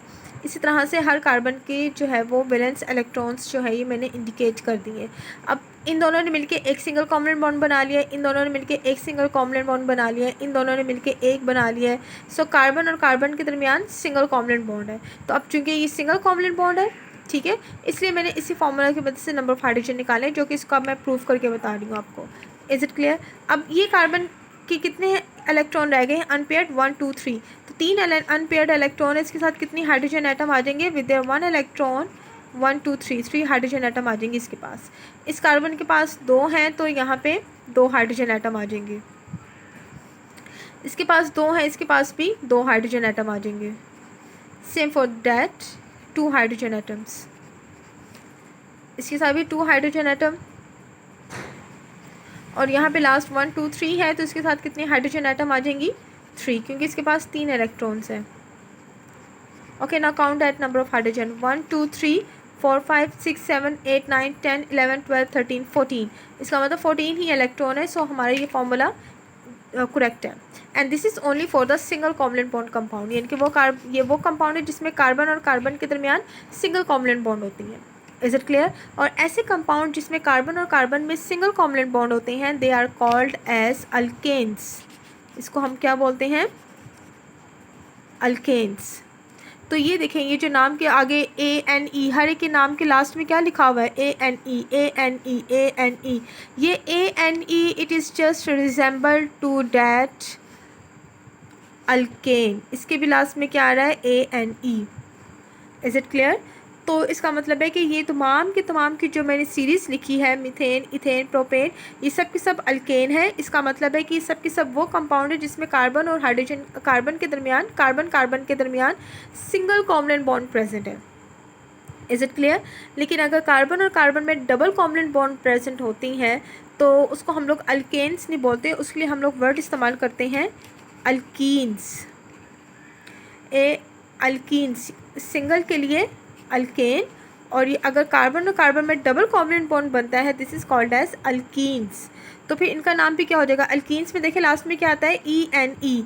इसी तरह से हर कार्बन के जो है वो वैलेंस इलेक्ट्रॉन्स जो है ये मैंने इंडिकेट कर दिए। अब इन दोनों ने मिलके एक सिंगल कोवलेंट बॉन्ड बना लिया, इन दोनों ने मिलके एक सिंगल कोवलेंट बॉन्ड बना लिया, इन दोनों ने मिलके एक बना लिया है। सो कार्बन और कार्बन के दरमियान सिंगल कोवलेंट बॉन्ड है। तो अब चूँकि ये सिंगल कोवलेंट बॉन्ड है, ठीक है, इसलिए मैंने इसी फार्मूला की मदद से नंबर ऑफ हाइड्रोजन निकाले, जो कि इसको अब मैं प्रूव करके बता रही हूँ आपको। Is it clear. अब ये कार्बन के कितने इलेक्ट्रॉन रह गए हैं अनपेयर्ड, 1 2 3, तो 3 अनपेयर्ड इलेक्ट्रॉन है, इसके साथ कितनी हाइड्रोजन एटम आ जाएंगे with their 1 electron, 1 2 3 hydrogen atom आ जाएंगे इसके पास। इस कार्बन के पास 2 हैं तो यहाँ पे 2 हाइड्रोजन एटम आ जाएंगे, इसके पास 2 हैं, इसके पास भी 2 हाइड्रोजन एटम आ जाएंगे। Same for that 2 hydrogen atoms, इसके साथ भी 2 हाइड्रोजन एटम, और यहाँ पे लास्ट 1 2 3 है तो इसके साथ कितनी हाइड्रोजन एटम आ जाएंगी 3, क्योंकि इसके पास 3 इलेक्ट्रॉन्स हैं। Okay, now count that number of hydrogen, 1 2 3 4 5 6 7 8 9 10 11 12 13 14, इसका मतलब 14 ही इलेक्ट्रॉन है। सो हमारा ये फॉर्मूला करेक्ट है। And this is only for the single covalent bond compound, यानी कि ये वो कंपाउंड है जिसमें कार्बन और कार्बन के दरमियान सिंगल कोवलेंट बॉन्ड होती है। Is it clear. और ऐसे कंपाउंड जिसमें कार्बन और कार्बन में सिंगल कोवलेंट बॉन्ड होते हैं they are called as alkanes. इसको हम क्या बोलते हैं, अल्केन्स। तो ये देखें, ये जो नाम के आगे ANE, हर एक के नाम के लास्ट में क्या लिखा हुआ है, ANE ANE ANE। ये ANE it is just resemble to that alkane, इसके भी लास्ट में क्या आ रहा है, ANE। Is it clear. तो इसका मतलब है कि ये तमाम की जो मैंने सीरीज़ लिखी है, मीथेन इथेन प्रोपेन, ये सब के सब अल्केन है। इसका मतलब है कि सब के सब वो कंपाउंड है जिसमें कार्बन और हाइड्रोजन, कार्बन के दरमियान सिंगल कोवलेंट बॉन्ड प्रेजेंट है। Is it clear. लेकिन अगर कार्बन और कार्बन में डबल कोवलेंट बॉन्ड प्रेजेंट होती हैं तो उसको हम लोग अल्केन्स नहीं बोलते, उसके लिए हम लोग वर्ड इस्तेमाल करते हैं अल्कीन्स। अल्कीन्स सिंगल के लिए अल्केन, और ये अगर कार्बन और कार्बन में डबल कोवलेंट बॉन्ड बनता है this is called as alkenes. तो फिर इनका नाम भी क्या हो जाएगा, अल्कीन्स में देखिए लास्ट में क्या आता है, ENE।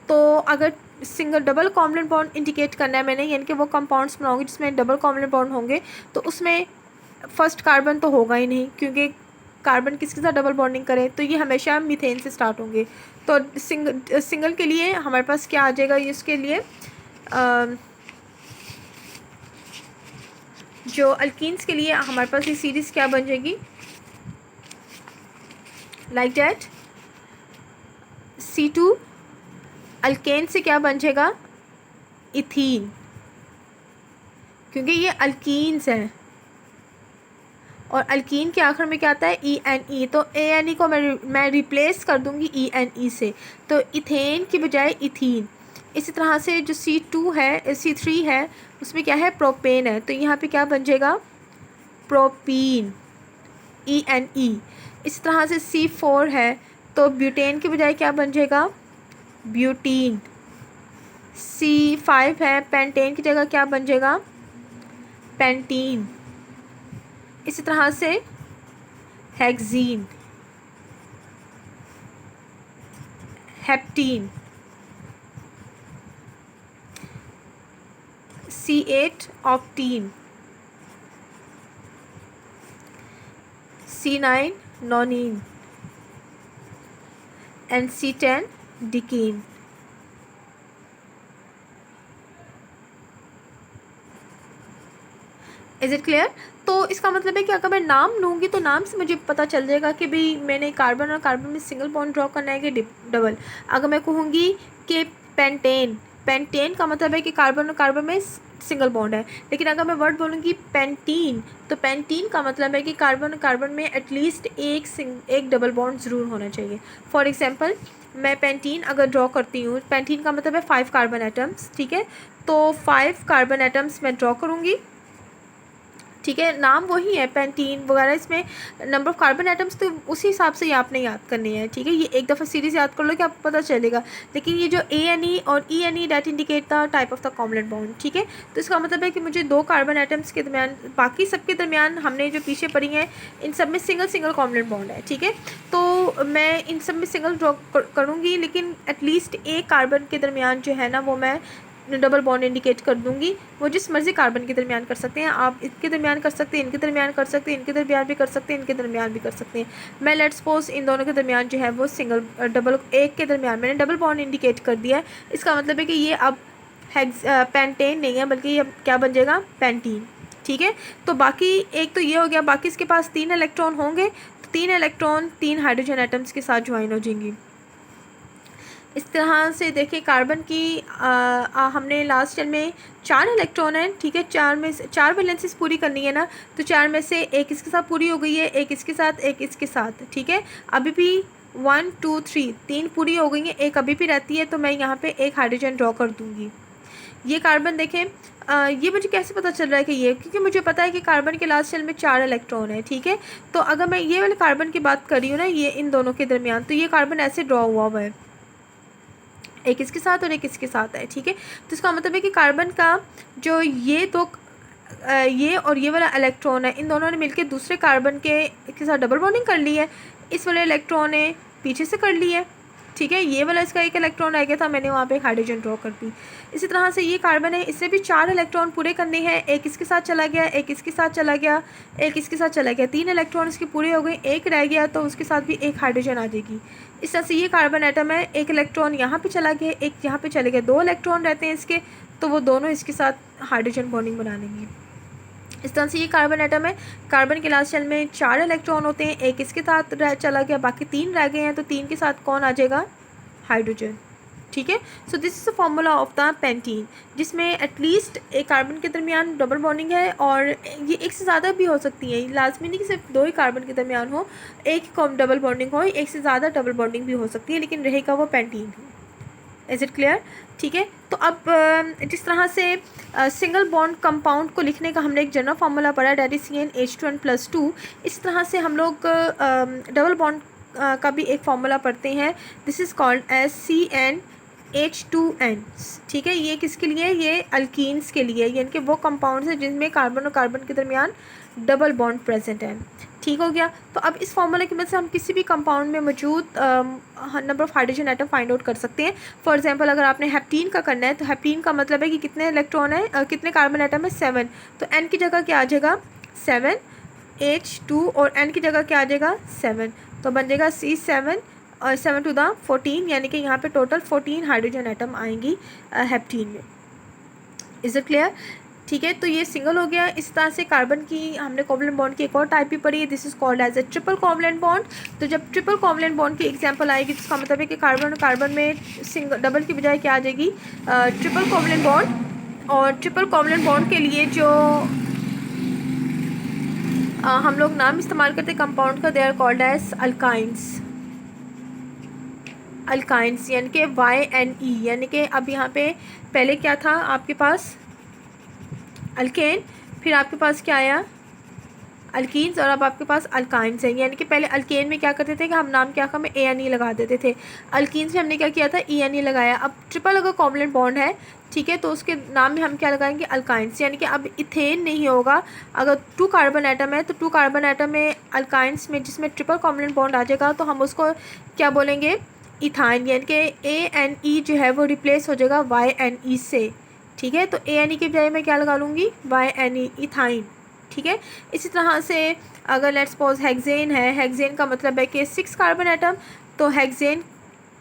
तो अगर single double covalent bond indicate करना है मैंने, यानी कि वो कंपाउंड्स बनाऊंगी जिसमें डबल कॉवलेंट बॉन्ड होंगे, तो उसमें फर्स्ट कार्बन तो होगा ही नहीं, क्योंकि कार्बन किसके साथ डबल बॉन्डिंग करे, तो ये हमेशा मीथेन से स्टार्ट होंगे। तो सिंगल के लिए हमारे पास क्या आ जाएगा, इसके लिए जो अल्कीन्स के लिए हमारे पास ये सीरीज़ क्या बन जाएगी, लाइक डैट C2 अल्केन से क्या बन जाएगा, इथीन, क्योंकि ये अल्कीन्स हैं और अल्कीन के आखिर में क्या आता है, ENE, तो ANE को मैं रिप्लेस कर दूंगी ENE से, तो इथेन की बजाय इथीन। इसी तरह से जो C2 है, C3 है, उसमें क्या है, प्रोपेन है, तो यहाँ पे क्या बन जाएगा, प्रोपीन, ENE। इस तरह से C4 है, तो ब्यूटेन की बजाय क्या बन जाएगा, ब्यूटीन। C5 है, पेंटेन की जगह क्या बन जाएगा, पेंटीन। इसी तरह से hexene, heptene. C8 octene, C9 nonene and C10 decene. Is it clear? तो इसका मतलब है कि अगर मैं नाम लूँगी तो नाम से मुझे पता चल जाएगा कि भाई मैंने कार्बन और कार्बन में सिंगल बॉन्ड ड्रॉ करना है कि डबल। अगर मैं कहूँगी कि पेंटेन, पेंटेन का मतलब है कि कार्बन और कार्बन में सिंगल बॉन्ड है, लेकिन अगर मैं वर्ड बोलूँगी पेंटीन, तो पेंटीन का मतलब है कि कार्बन और कार्बन में एटलीस्ट एक डबल बॉन्ड ज़रूर होना चाहिए। फॉर एग्जांपल मैं पेंटीन अगर ड्रॉ करती हूँ, पेंटीन का मतलब है 5 कार्बन एटम्स, ठीक है, तो 5 कार्बन एटम्स मैं ड्रॉ करूँगी, ठीक है, नाम वही है पेंटीन वगैरह, इसमें नंबर ऑफ़ कार्बन एटम्स तो उसी हिसाब से ही आपने याद करने हैं, ठीक है, ये एक दफ़ा सीरीज़ याद कर लो कि आपको पता चलेगा। लेकिन ये जो ANE और ENE that indicate the type of the covalent bond, ठीक है, तो इसका मतलब है कि मुझे 2 कार्बन एटम्स के दरमियान, बाकी सबके दरमियान हमने जो पीछे पढ़ी हैं इन सब में सिंगल कॉवलेंट बॉन्ड है, ठीक है, तो मैं इन सब में सिंगल ड्रॉ करूँगी, लेकिन एटलीस्ट एक कार्बन के दरमियान जो है ना वो मैं डबल बॉन्ड इंडिकेट कर दूंगी। वो जिस मर्जी कार्बन के दरमियान कर सकते हैं, आप इसके दरमियान कर सकते हैं, इनके दरमियान कर सकते हैं, इनके दरमियान भी कर सकते हैं, इनके दरमियान भी कर सकते हैं। मैं लेट्स सपोज इन दोनों के दरमियान जो है वो डबल, एक के दरमियान मैंने डबल बॉन्ड इंडिकेट कर दिया है। इसका मतलब है कि ये अब पेंटेन नहीं है, बल्कि ये क्या बन जाएगा, पेंटीन, ठीक है। तो बाकी एक तो ये हो गया, बाकी इसके पास 3 इलेक्ट्रॉन होंगे, तो 3 इलेक्ट्रॉन 3 हाइड्रोजन एटम्स के साथ ज्वाइन हो जाएंगी। इस तरह से देखिए कार्बन की हमने लास्ट ईयर में 4 इलेक्ट्रॉन हैं, ठीक है, 4 में से 4 वैलेंसीज पूरी करनी है ना, तो 4 में से एक इसके साथ पूरी हो गई है, एक इसके साथ, एक इसके साथ, ठीक है। अभी भी 1 2 3 3 पूरी हो गई हैं, एक अभी भी रहती है, तो मैं यहाँ पे एक हाइड्रोजन ड्रॉ कर दूँगी। ये कार्बन देखें, ये मुझे कैसे पता चल रहा है कि ये, क्योंकि मुझे पता है कि कार्बन के लास्ट शेल में 4 इलेक्ट्रॉन है, ठीक है। तो अगर मैं ये वाले कार्बन की बात कर रही हूँ ना, ये इन दोनों के दरमियान, तो ये कार्बन ऐसे ड्रॉ हुआ है, एक इसके साथ और एक इसके साथ है, ठीक है। तो इसका मतलब है कि कार्बन का जो ये दो ये और ये वाला इलेक्ट्रॉन है, इन दोनों ने मिलकर दूसरे कार्बन के साथ डबल बॉन्डिंग कर ली है। इस वाले इलेक्ट्रॉन ने पीछे से कर ली है, ठीक है, ये वाला इसका एक इलेक्ट्रॉन रह गया था, मैंने वहाँ पे एक हाइड्रोजन ड्रॉ कर दी। इसी तरह से ये कार्बन है, इससे भी 4 इलेक्ट्रॉन पूरे करने हैं, एक इसके साथ चला गया, एक इसके साथ चला गया, एक इसके साथ चला गया, 3 इलेक्ट्रॉन इसके पूरे हो गए, एक रह गया, तो उसके साथ भी एक हाइड्रोजन आ जाएगी। इस तरह से ये कार्बन एटम है, एक इलेक्ट्रॉन यहाँ पे चला गया, एक यहाँ पे चले गए, 2 इलेक्ट्रॉन रहते हैं इसके, तो वो दोनों इसके साथ हाइड्रोजन बॉन्डिंग बना लेंगे। इस तरह से ये कार्बन एटम है, कार्बन के लास्ट शेल में 4 इलेक्ट्रॉन होते हैं, एक इसके साथ चला गया, बाकी 3 रह गए हैं, तो 3 के साथ कौन आ जाएगा, हाइड्रोजन, ठीक है। So this is the formula of the pentene, जिसमें एटलीस्ट एक कार्बन के दरमियान डबल बॉन्डिंग है, और ये एक से ज़्यादा भी हो सकती है, लाजमी नहीं कि सिर्फ 2 ही कार्बन के दरमियान हो, एक डबल बॉन्डिंग हो, एक से ज़्यादा डबल बॉन्डिंग भी हो सकती है, लेकिन रहेगा वो पेंटीन। Is it clear? ठीक है। तो अब जिस तरह से सिंगल बॉन्ड कंपाउंड को लिखने का हमने एक जनरल फार्मूला पढ़ा, डेट इज CnH2n+2, इस तरह से हम लोग डबल बॉन्ड का भी एक फार्मूला पढ़ते हैं, this is called as CnH2n, ठीक है। ये किसके लिए, ये अल्कीन्स के लिए, यानी कि वो कंपाउंड्स हैं जिनमें कार्बन और कार्बन के दरमियान डबल बॉन्ड प्रेजेंट है, ठीक हो गया। तो अब इस फॉर्मूले की मदद से हम किसी भी कंपाउंड में मौजूद number of hydrogen atom find out कर सकते हैं। फॉर एग्जांपल अगर आपने हेप्टीन का करना है तो हेप्टीन का मतलब है कि कितने इलेक्ट्रॉन है, कितने कार्बन एटम है, 7। तो n की जगह क्या आ जाएगा 7, H2 और n की जगह क्या आ जाएगा 7। तो बन जाएगा C7 और 7 टू द 14, यानी कि यहाँ पे टोटल 14 हाइड्रोजन एटम आएंगी हेप्टीन में। Is it clear? ठीक है, तो ये सिंगल हो गया। इस तरह से कार्बन की हमने कोवलेंट बॉन्ड की एक और टाइप भी पढ़ी है, this is called as a triple covalent bond. तो जब ट्रिपल कोवलेंट बॉन्ड की एग्जांपल आएगी तो इसका मतलब है कि कार्बन और कार्बन में सिंगल डबल की बजाय क्या आ जाएगी ट्रिपल कोवलेंट बॉन्ड। और ट्रिपल कोवलेंट बॉन्ड के लिए जो हम लोग नाम इस्तेमाल करते हैं कंपाउंड का, they are called as alkynes. Alkynes यानी कि YNE, यानी कि अब यहाँ पे पहले क्या था आपके पास अल्केन, फिर आपके पास क्या आया अल्कीन्स, और अब आपके पास अल्काइंस हैं। यानी कि पहले अल्केन में क्या करते थे कि हम नाम क्या हमें ANE लगा देते थे, अल्कीन्स में हमने क्या किया था ENE लगाया। अब ट्रिपल अगर कोवलेंट बॉन्ड है, ठीक है, तो उसके नाम में हम क्या लगाएंगे अल्काइंस। यानी कि अब इथेन नहीं होगा, अगर 2 कार्बन एटम है तो 2 कार्बन एटम में अल्काइंस में जिसमें ट्रिपल कोवलेंट बॉन्ड आ जाएगा तो हम उसको क्या बोलेंगे इथाइन, यानी कि ANE जो है वो रिप्लेस हो जाएगा YNE से। ठीक है, तो ANE की बजाय मैं क्या लगा लूँगी YNE, इथाइन। ठीक है, इसी तरह से अगर लेट्स सपोज हेक्सेन है, हेक्सेन का मतलब है कि 6 कार्बन एटम, तो हेक्सेन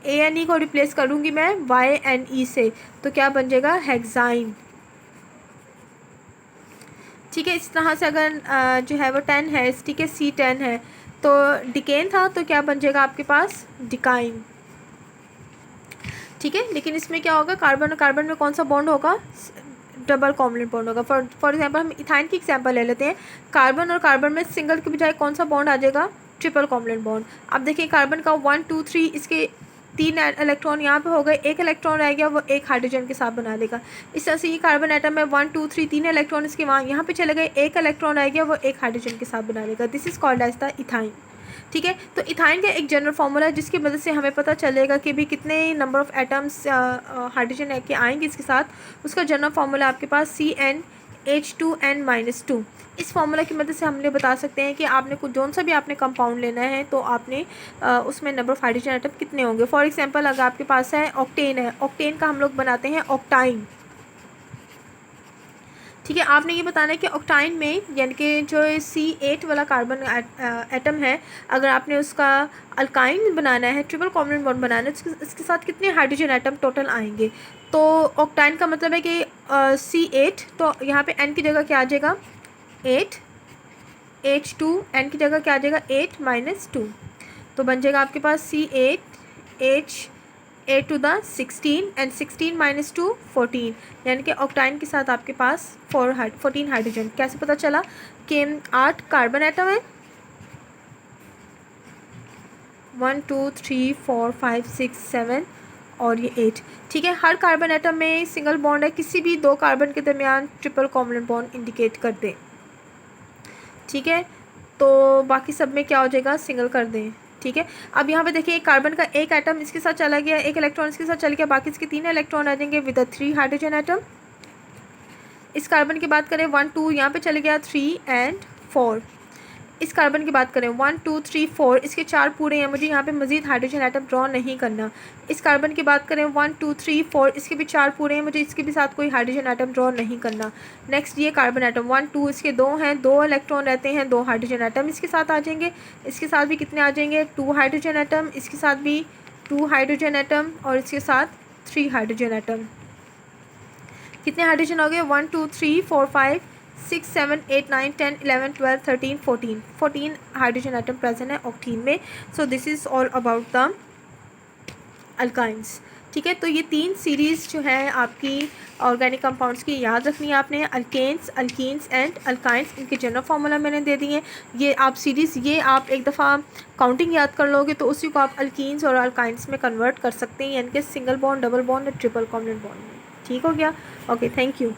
ANE को रिप्लेस करूँगी मैं YNE से, तो क्या बन जाएगा हेक्साइन। ठीक है, इस तरह से अगर जो है वो 10 है, ठीक है, C10 है, तो डिकेन था तो क्या बन जाएगा आपके पास डिकाइन। ठीक है, लेकिन इसमें क्या होगा कार्बन और कार्बन में कौन सा बॉन्ड होगा डबल कोवलेंट बॉन्ड होगा। फॉर एग्जांपल हम इथाइन की एग्जांपल ले लेते हैं, कार्बन और कार्बन में सिंगल के बजाय कौन सा बॉन्ड आ जाएगा ट्रिपल कोवलेंट बॉन्ड। अब देखिए कार्बन का 1 2 3 इसके 3 इलेक्ट्रॉन यहाँ पे हो गए, एक इलेक्ट्रॉन रह गया, वो एक हाइड्रोजन के साथ बना देगा। इस तरह से ये कार्बन एटम में 1 2 3 3 इलेक्ट्रॉन इसके वहाँ यहाँ पे चले गए, एक इलेक्ट्रॉन रह गया, वो एक हाइड्रोजन के साथ बना देगा। This is called as the ethyne. ठीक है, तो इथाइन का एक जनरल फार्मूला है जिसकी मदद से हमें पता चलेगा कि भी कितने नंबर ऑफ़ एटम्स हाइड्रोजन के आएंगे इसके साथ। उसका जनरल फार्मूला आपके पास CnH2n-2। इस फार्मूला की मदद से हमने बता सकते हैं कि आपने कुछ जौन सा भी आपने कंपाउंड लेना है तो आपने उसमें नंबर ऑफ़ हाइड्रोजन एटम कितने होंगे। फॉर एग्जांपल अगर आपके पास है ऑक्टेन है, ऑक्टेन का हम लोग बनाते हैं ऑक्टाइन। ठीक है, आपने ये बताना है कि ऑक्टाइन में यानी कि जो C8 वाला कार्बन एटम है, अगर आपने उसका अल्काइन बनाना है, ट्रिपल कोवलेंट बॉन्ड बनाना है, इसके साथ कितने हाइड्रोजन एटम टोटल आएंगे। तो ऑक्टाइन का मतलब है कि C8, तो यहाँ पे n की जगह क्या आ जाएगा 8, H2 n की जगह क्या आ जाएगा 8 - 2, तो बन जाएगा आपके पास C8 8 to the 16 and 16 - 2 14, यानी कि ऑक्टाइन के साथ आपके पास 14 हाइड्रोजन। कैसे पता चला कि 8 कार्बन एटम है, 1 2 3 4 5 6 7 और ये 8। ठीक है, हर कार्बन एटम में सिंगल बॉन्ड है, किसी भी 2 कार्बन के दरमियान ट्रिपल कोवलेंट बॉन्ड इंडिकेट कर दें। ठीक है, तो बाकी सब में क्या हो जाएगा सिंगल कर दें। ठीक है, अब यहाँ पे देखिए कार्बन का एक एटम इसके साथ चला गया, एक इलेक्ट्रॉन इसके साथ चल गया, बाकी इसके 3 इलेक्ट्रॉन आ जाएंगे विद 3 हाइड्रोजन एटम। इस कार्बन की बात करें 1 2 यहाँ पे चले गया 3 एंड 4। इस कार्बन की बात करें 1 2 3 4 इसके 4 पूरे हैं, मुझे यहाँ पे मज़ीद हाइड्रोजन एटम ड्रॉ नहीं करना। इस कार्बन की बात करें 1 2 3 4 इसके भी 4 पूरे हैं, मुझे इसके भी साथ कोई हाइड्रोजन एटम ड्रॉ नहीं करना। नेक्स्ट ये कार्बन एटम 1 2 इसके 2 हैं, 2 इलेक्ट्रॉन रहते हैं, 2 हाइड्रोजन एटम इसके साथ आ जाएंगे। इसके साथ भी कितने आ जाएंगे 2 हाइड्रोजन एटम, इसके साथ भी 2 हाइड्रोजन एटम और इसके साथ 3 हाइड्रोजन एटम। कितने हाइड्रोजन हो गए 1 2 3 4 5 6 7 8 9 10 11 12 13 14 हाइड्रोजन एटम प्रेजेंट है ऑक्टीन में। सो this is all about the alkynes. ठीक है, तो ये 3 सीरीज़ जो है आपकी ऑर्गेनिक कंपाउंड्स की याद रखनी है आपने, अल्केन्स, अल्कीन्स एंड अल्काइंस। इनके जनरल फार्मूला मैंने दे दिए हैं, ये आप सीरीज़ ये आप एक दफ़ा काउंटिंग याद कर लोगे तो उसी को आप अल्कीन्स और अल्काइंस में कन्वर्ट कर सकते हैं, यानी कि सिंगल बॉन्ड, डबल बॉन्ड और ट्रिपल कोवलेंट बॉन्ड में। ठीक हो गया, ओके, थैंक यू।